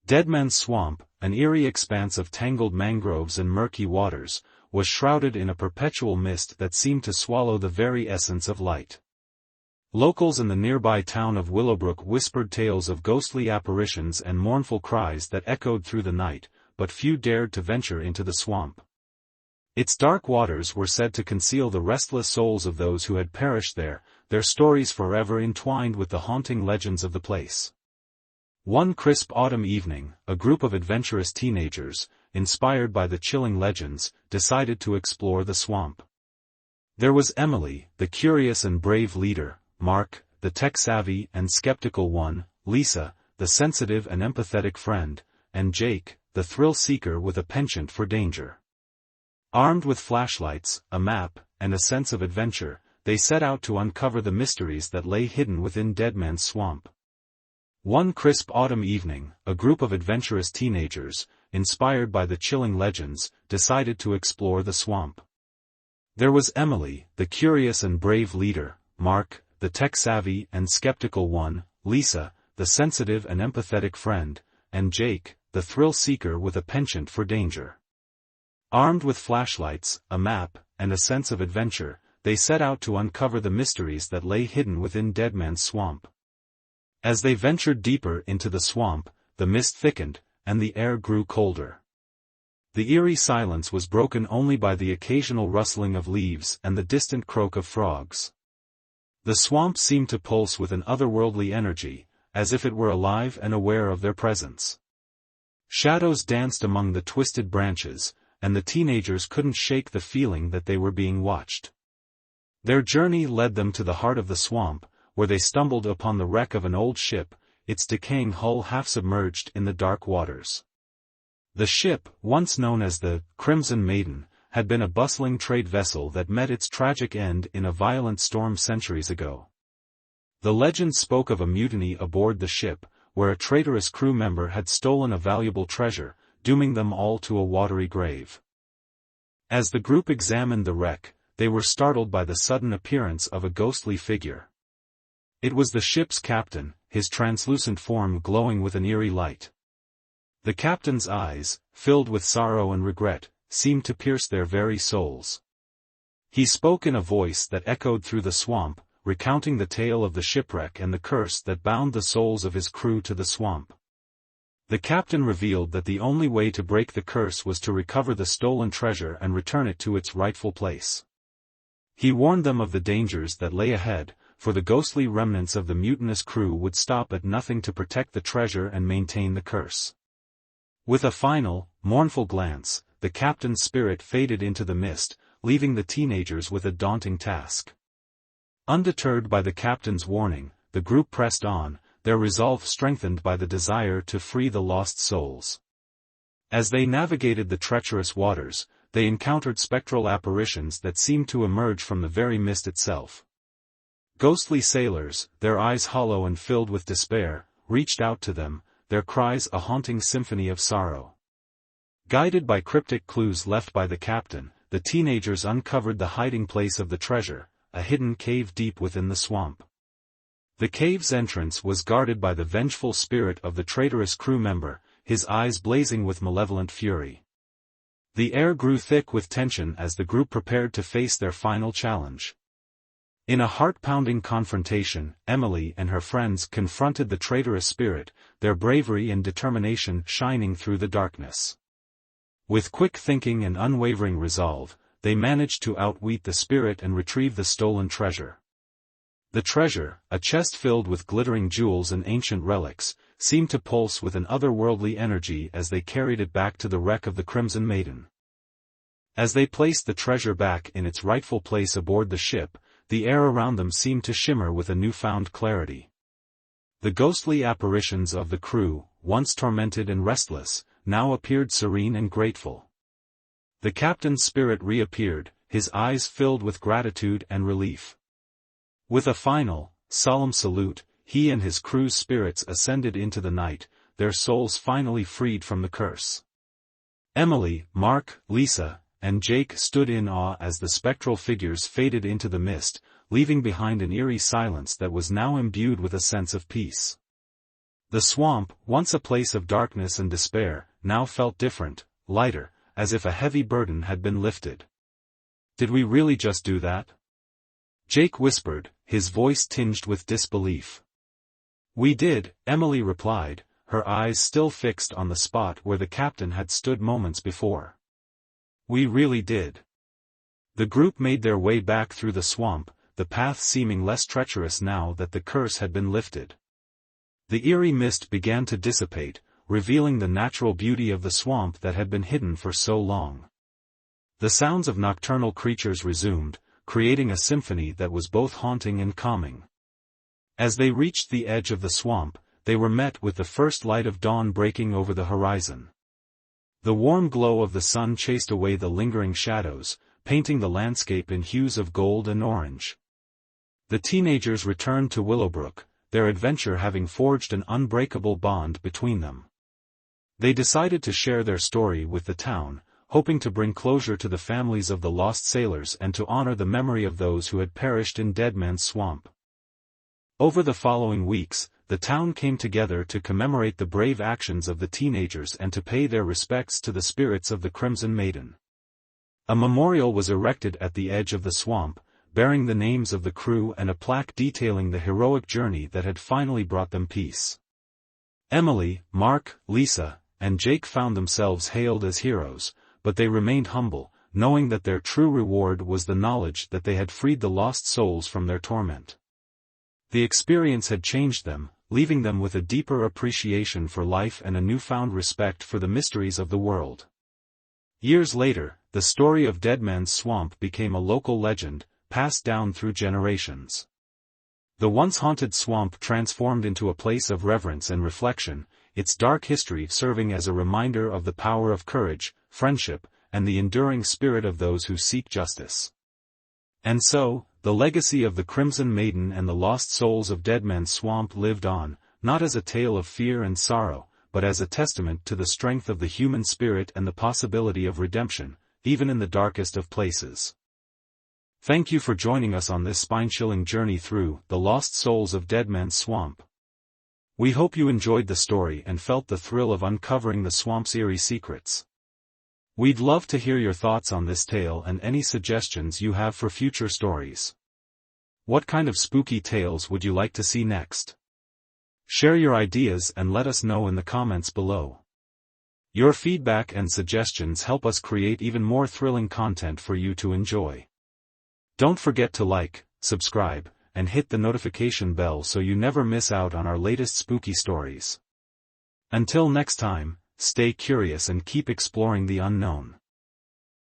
Deadman's Swamp, an eerie expanse of tangled mangroves and murky waters, was shrouded in a perpetual mist that seemed to swallow the very essence of light. Locals in the nearby town of Willowbrook whispered tales of ghostly apparitions and mournful cries that echoed through the night, but few dared to venture into the swamp. Its dark waters were said to conceal the restless souls of those who had perished there, their stories forever entwined with the haunting legends of the place. One crisp autumn evening, a group of adventurous teenagers, inspired by the chilling legends, decided to explore the swamp. There was Emily, the curious and brave leader, Mark, the tech-savvy and skeptical one, Lisa, the sensitive and empathetic friend, and Jake, the thrill-seeker with a penchant for danger. Armed with flashlights, a map, and a sense of adventure, they set out to uncover the mysteries that lay hidden within Deadman's Swamp. One crisp autumn evening, a group of adventurous teenagers, inspired by the chilling legends, decided to explore the swamp. There was Emily, the curious and brave leader, Mark, the tech-savvy and skeptical one, Lisa, the sensitive and empathetic friend, and Jake, the thrill-seeker with a penchant for danger. Armed with flashlights, a map, and a sense of adventure, they set out to uncover the mysteries that lay hidden within Deadman's Swamp. As they ventured deeper into the swamp, the mist thickened, and the air grew colder. The eerie silence was broken only by the occasional rustling of leaves and the distant croak of frogs. The swamp seemed to pulse with an otherworldly energy, as if it were alive and aware of their presence. Shadows danced among the twisted branches, and the teenagers couldn't shake the feeling that they were being watched. Their journey led them to the heart of the swamp, where they stumbled upon the wreck of an old ship, its decaying hull half submerged in the dark waters. The ship, once known as the Crimson Maiden, had been a bustling trade vessel that met its tragic end in a violent storm centuries ago. The legend spoke of a mutiny aboard the ship, where a traitorous crew member had stolen a valuable treasure, dooming them all to a watery grave. As the group examined the wreck, they were startled by the sudden appearance of a ghostly figure. It was the ship's captain, his translucent form glowing with an eerie light. The captain's eyes, filled with sorrow and regret, seemed to pierce their very souls. He spoke in a voice that echoed through the swamp, recounting the tale of the shipwreck and the curse that bound the souls of his crew to the swamp. The captain revealed that the only way to break the curse was to recover the stolen treasure and return it to its rightful place. He warned them of the dangers that lay ahead, for the ghostly remnants of the mutinous crew would stop at nothing to protect the treasure and maintain the curse. With a final, mournful glance, the captain's spirit faded into the mist, leaving the teenagers with a daunting task. Undeterred by the captain's warning, the group pressed on, their resolve strengthened by the desire to free the lost souls. As they navigated the treacherous waters, they encountered spectral apparitions that seemed to emerge from the very mist itself. Ghostly sailors, their eyes hollow and filled with despair, reached out to them, their cries a haunting symphony of sorrow. Guided by cryptic clues left by the captain, the teenagers uncovered the hiding place of the treasure, a hidden cave deep within the swamp. The cave's entrance was guarded by the vengeful spirit of the traitorous crew member, his eyes blazing with malevolent fury. The air grew thick with tension as the group prepared to face their final challenge. In a heart-pounding confrontation, Emily and her friends confronted the traitorous spirit, their bravery and determination shining through the darkness. With quick thinking and unwavering resolve, they managed to outwit the spirit and retrieve the stolen treasure. The treasure, a chest filled with glittering jewels and ancient relics, seemed to pulse with an otherworldly energy as they carried it back to the wreck of the Crimson Maiden. As they placed the treasure back in its rightful place aboard the ship, the air around them seemed to shimmer with a newfound clarity. The ghostly apparitions of the crew, once tormented and restless, now appeared serene and grateful. The captain's spirit reappeared, his eyes filled with gratitude and relief. With a final, solemn salute, he and his crew's spirits ascended into the night, their souls finally freed from the curse. Emily, Mark, Lisa, and Jake stood in awe as the spectral figures faded into the mist, leaving behind an eerie silence that was now imbued with a sense of peace. The swamp, once a place of darkness and despair, now felt different, lighter, as if a heavy burden had been lifted. "Did we really just do that?" Jake whispered, his voice tinged with disbelief. "We did," Emily replied, her eyes still fixed on the spot where the captain had stood moments before. "We really did." The group made their way back through the swamp, the path seeming less treacherous now that the curse had been lifted. The eerie mist began to dissipate, revealing the natural beauty of the swamp that had been hidden for so long. The sounds of nocturnal creatures resumed, creating a symphony that was both haunting and calming. As they reached the edge of the swamp, they were met with the first light of dawn breaking over the horizon. The warm glow of the sun chased away the lingering shadows, painting the landscape in hues of gold and orange. The teenagers returned to Willowbrook, their adventure having forged an unbreakable bond between them. They decided to share their story with the town, hoping to bring closure to the families of the lost sailors and to honor the memory of those who had perished in Deadman's swamp. Over the following weeks, the town came together to commemorate the brave actions of the teenagers and to pay their respects to the spirits of the Crimson Maiden. A memorial was erected at the edge of the swamp, bearing the names of the crew and a plaque detailing the heroic journey that had finally brought them peace. Emily, Mark, Lisa, and Jake found themselves hailed as heroes, but they remained humble, knowing that their true reward was the knowledge that they had freed the lost souls from their torment. The experience had changed them, leaving them with a deeper appreciation for life and a newfound respect for the mysteries of the world. Years later, the story of Deadman's Swamp became a local legend, passed down through generations. The once haunted swamp transformed into a place of reverence and reflection, its dark history serving as a reminder of the power of courage, friendship, and the enduring spirit of those who seek justice. And so, the legacy of the Crimson Maiden and the lost souls of Deadman's Swamp lived on, not as a tale of fear and sorrow, but as a testament to the strength of the human spirit and the possibility of redemption, even in the darkest of places. Thank you for joining us on this spine-chilling journey through the lost souls of Deadman's Swamp. We hope you enjoyed the story and felt the thrill of uncovering the swamp's eerie secrets. We'd love to hear your thoughts on this tale and any suggestions you have for future stories. What kind of spooky tales would you like to see next? Share your ideas and let us know in the comments below. Your feedback and suggestions help us create even more thrilling content for you to enjoy. Don't forget to like, subscribe, and hit the notification bell so you never miss out on our latest spooky stories. Until next time, stay curious and keep exploring the unknown.